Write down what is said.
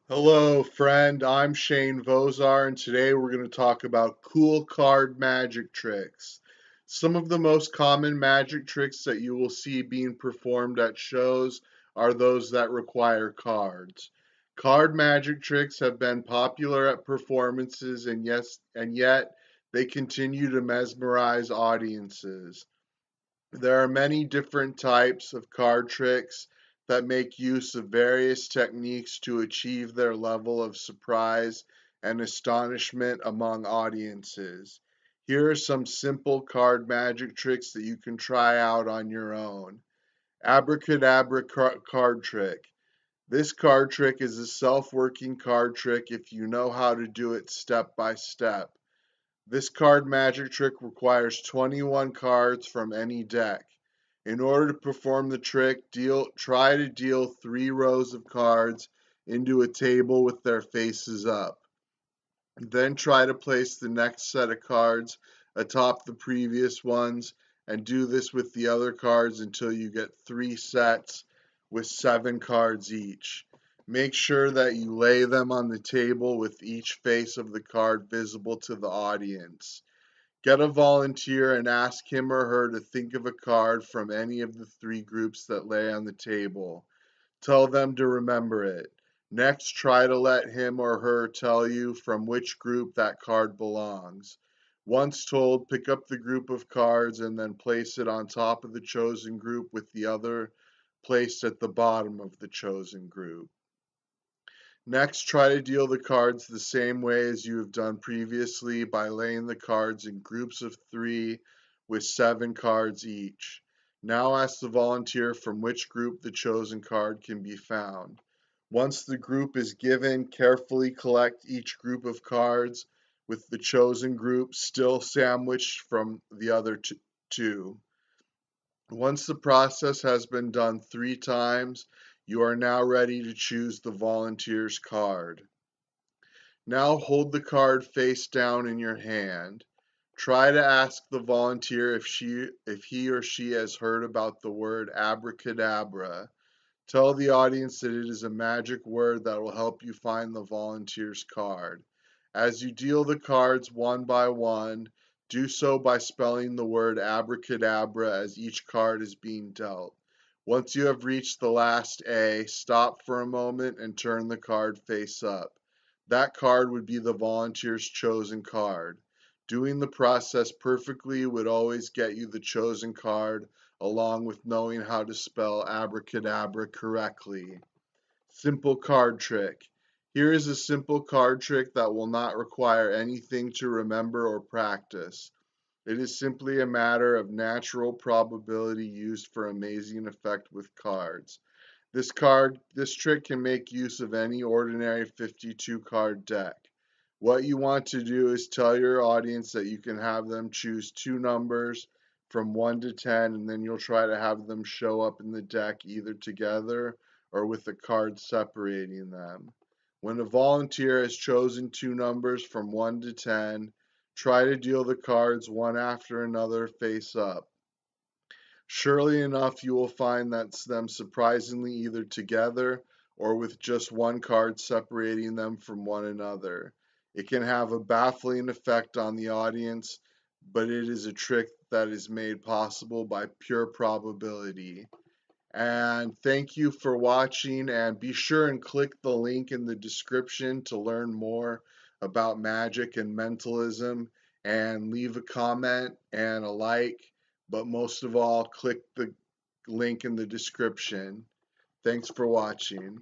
Hello, friend. I'm Shane Vozar, and today we're going to talk about cool card magic tricks. Some of the most common magic tricks that you will see being performed at shows are those that require cards. Card magic tricks have been popular at performances, and yet they continue to mesmerize audiences. There are many different types of card tricks that make use of various techniques to achieve their level of surprise and astonishment among audiences. Here are some simple card magic tricks that you can try out on your own. Abracadabra card trick. This card trick is a self-working card trick if you know how to do it step by step. This card magic trick requires 21 cards from any deck. In order to perform the trick, try to deal 3 rows of cards into a table with their faces up. Then try to place the next set of cards atop the previous ones and do this with the other cards until you get 3 sets with 7 cards each. Make sure that you lay them on the table with each face of the card visible to the audience. Get a volunteer and ask him or her to think of a card from any of the 3 groups that lay on the table. Tell them to remember it. Next, try to let him or her tell you from which group that card belongs. Once told, pick up the group of cards and then place it on top of the chosen group with the other placed at the bottom of the chosen group. Next, try to deal the cards the same way as you have done previously by laying the cards in groups of 3 with 7 cards each. Now ask the volunteer from which group the chosen card can be found. Once the group is given, carefully collect each group of cards with the chosen group still sandwiched from the other 2. Once the process has been done 3 times, you are now ready to choose the volunteer's card. Now hold the card face down in your hand. Try to ask the volunteer if he or she has heard about the word abracadabra. Tell the audience that it is a magic word that will help you find the volunteer's card. As you deal the cards one by one, do so by spelling the word abracadabra as each card is being dealt. Once you have reached the last A, stop for a moment and turn the card face up. That card would be the volunteer's chosen card. Doing the process perfectly would always get you the chosen card, along with knowing how to spell abracadabra correctly. Simple card trick. Here is a simple card trick that will not require anything to remember or practice. It is simply a matter of natural probability used for amazing effect with cards. This trick can make use of any ordinary 52 card deck. What you want to do is tell your audience that you can have them choose 2 numbers from 1 to 10, and then you'll try to have them show up in the deck either together or with a card separating them. When a volunteer has chosen 2 numbers from 1 to 10, try to deal the cards one after another face up. Surely enough, you will find them surprisingly either together or with just one card separating them from one another. It can have a baffling effect on the audience, but it is a trick that is made possible by pure probability. And thank you for watching, and be sure and click the link in the description to learn more about magic and mentalism, and leave a comment and a like, but most of all, click the link in the description. Thanks for watching.